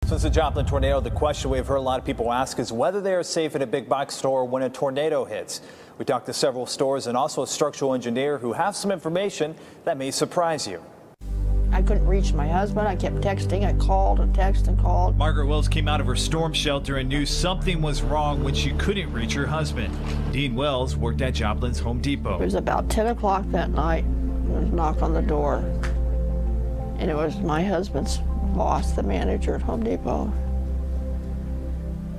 Since the Joplin tornado, the question we've heard a lot of people ask is whether they are safe at a big box store when a tornado hits. We talked to several stores and also a structural engineer who have some information that may surprise you. I couldn't reach my husband. I kept texting. I called and texted and called. Margaret Wells came out of her storm shelter and knew something was wrong when she couldn't reach her husband. Dean Wells worked at Joplin's Home Depot. It was about 10 o'clock that night. There was a knock on the door. And it was my husband's boss, the manager at Home Depot.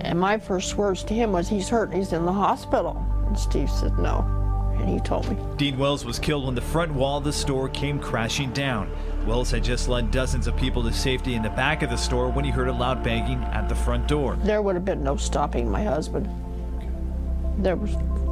And my first words to him was, "He's hurt, he's in the hospital." And Steve said no, and he told me. Dean Wells was killed when the front wall of the store came crashing down. Wells had just led dozens of people to safety in the back of the store when he heard a loud banging at the front door. There would have been no stopping my husband.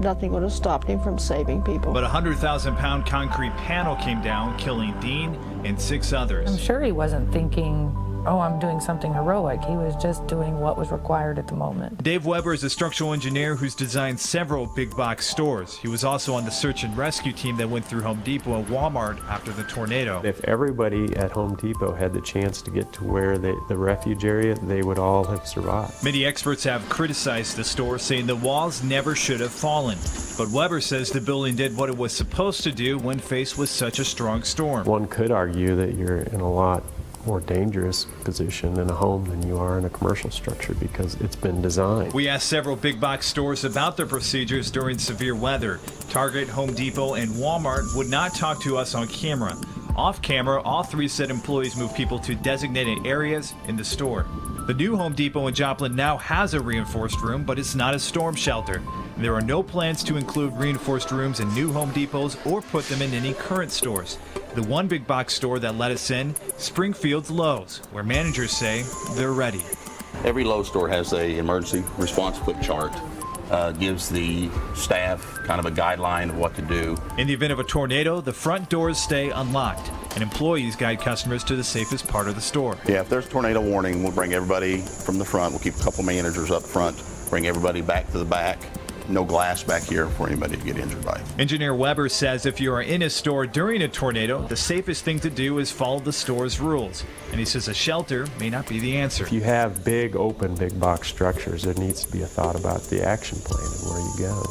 Nothing would have stopped him from saving people. But a 100,000-pound concrete panel came down, killing Dean and 6 others. I'm sure he wasn't thinking, oh, I'm doing something heroic. He was just doing what was required at the moment. Dave Weber is a structural engineer who's designed several big box stores. He was also on the search and rescue team that went through Home Depot and Walmart after the tornado. If everybody at Home Depot had the chance to get to where the refuge area, they would all have survived. Many experts have criticized the store, saying the walls never should have fallen. But Weber says the building did what it was supposed to do when faced with such a strong storm. One could argue that you're in a lot more dangerous position in a home than you are in a commercial structure because it's been designed. We asked several big box stores about their procedures during severe weather. Target, Home Depot, and Walmart would not talk to us on camera. Off camera, all 3 said employees move people to designated areas in the store. The new Home Depot in Joplin now has a reinforced room, but it's not a storm shelter. There are no plans to include reinforced rooms in new Home Depots or put them in any current stores. The one big box store that let us in, Springfield's Lowe's, where managers say they're ready. Every Lowe's store has an emergency response quick chart. Gives the staff kind of a guideline of what to do. In the event of a tornado, the front doors stay unlocked, and employees guide customers to the safest part of the store. Yeah, if there's a tornado warning, we'll bring everybody from the front. We'll keep a couple managers up front, bring everybody back to the back. No glass back here for anybody to get injured by. Engineer Weber says if you are in a store during a tornado, the safest thing to do is follow the store's rules. And he says a shelter may not be the answer. If you have big, open, big box structures, there needs to be a thought about the action plan and where you go.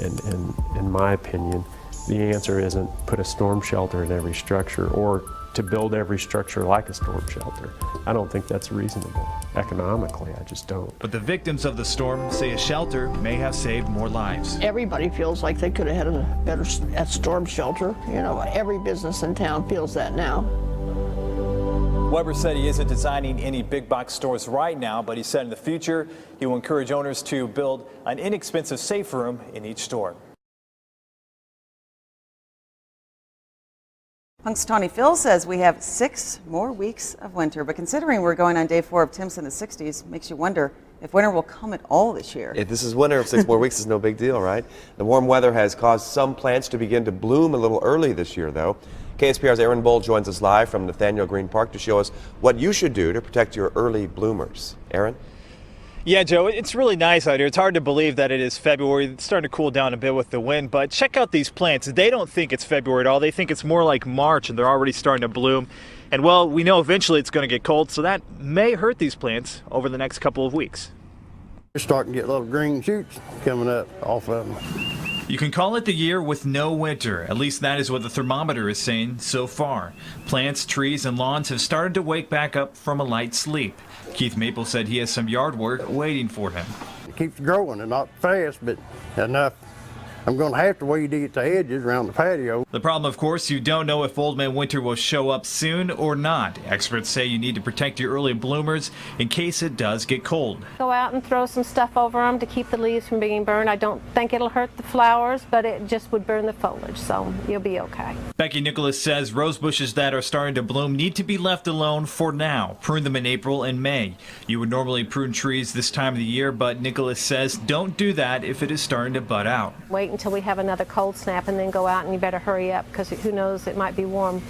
And in my opinion, the answer isn't put a storm shelter in every structure or to build every structure like a storm shelter. I don't think that's reasonable. Economically, I just don't. But the victims of the storm say a shelter may have saved more lives. Everybody feels like they could have had a better storm shelter. You know, every business in town feels that now. Weber said he isn't designing any big box stores right now, but he said in the future he will encourage owners to build an inexpensive safe room in each store. Punxsutawney Phil says we have 6 more weeks of winter, but considering we're going on day 4 of temps in the 60s, makes you wonder if winter will come at all this year. If this is winter, 6 more weeks is no big deal, right? The warm weather has caused some plants to begin to bloom a little early this year, though. KSPR's Aaron Bull joins us live from Nathaniel Green Park to show us what you should do to protect your early bloomers. Aaron? Yeah, Joe, it's really nice out here. It's hard to believe that it is February. It's starting to cool down a bit with the wind, but check out these plants. They don't think it's February at all. They think it's more like March, and they're already starting to bloom. And, well, we know eventually it's going to get cold, so that may hurt these plants over the next couple of weeks. You're starting to get little green shoots coming up off of them. You can call it the year with no winter. At least that is what the thermometer is saying so far. Plants, trees, and lawns have started to wake back up from a light sleep. Keith Maple said he has some yard work waiting for him. It keeps growing, and not fast, but enough. I'm going to have to weed eat the hedges around the patio. The problem, of course, you don't know if Old Man Winter will show up soon or not. Experts say you need to protect your early bloomers in case it does get cold. Go out and throw some stuff over them to keep the leaves from being burned. I don't think it'll hurt the flowers, but it just would burn the foliage, so you'll be okay. Becky Nicholas says rose bushes that are starting to bloom need to be left alone for now. Prune them in April and May. You would normally prune trees this time of the year, but Nicholas says don't do that if it is starting to bud out. Wait until we have another cold snap and then go out, and you better hurry up because who knows, it might be warm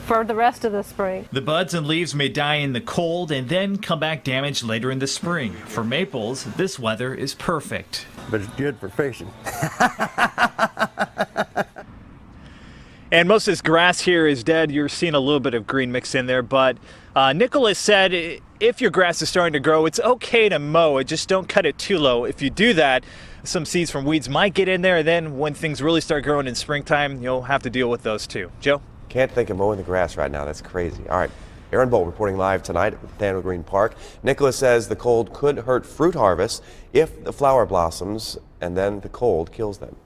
for the rest of the spring. The buds and leaves may die in the cold and then come back damaged later in the spring. For maples, this weather is perfect. But it's good for fishing. And most of this grass here is dead. You're seeing a little bit of green mixed in there, but Nicholas said if your grass is starting to grow, it's okay to mow it, just don't cut it too low. If you do that, some seeds from weeds might get in there, and then when things really start growing in springtime, you'll have to deal with those too. Joe? Can't think of mowing the grass right now. That's crazy. All right. Aaron Bolt reporting live tonight at Nathaniel Green Park. Nicholas says the cold could hurt fruit harvest if the flower blossoms and then the cold kills them.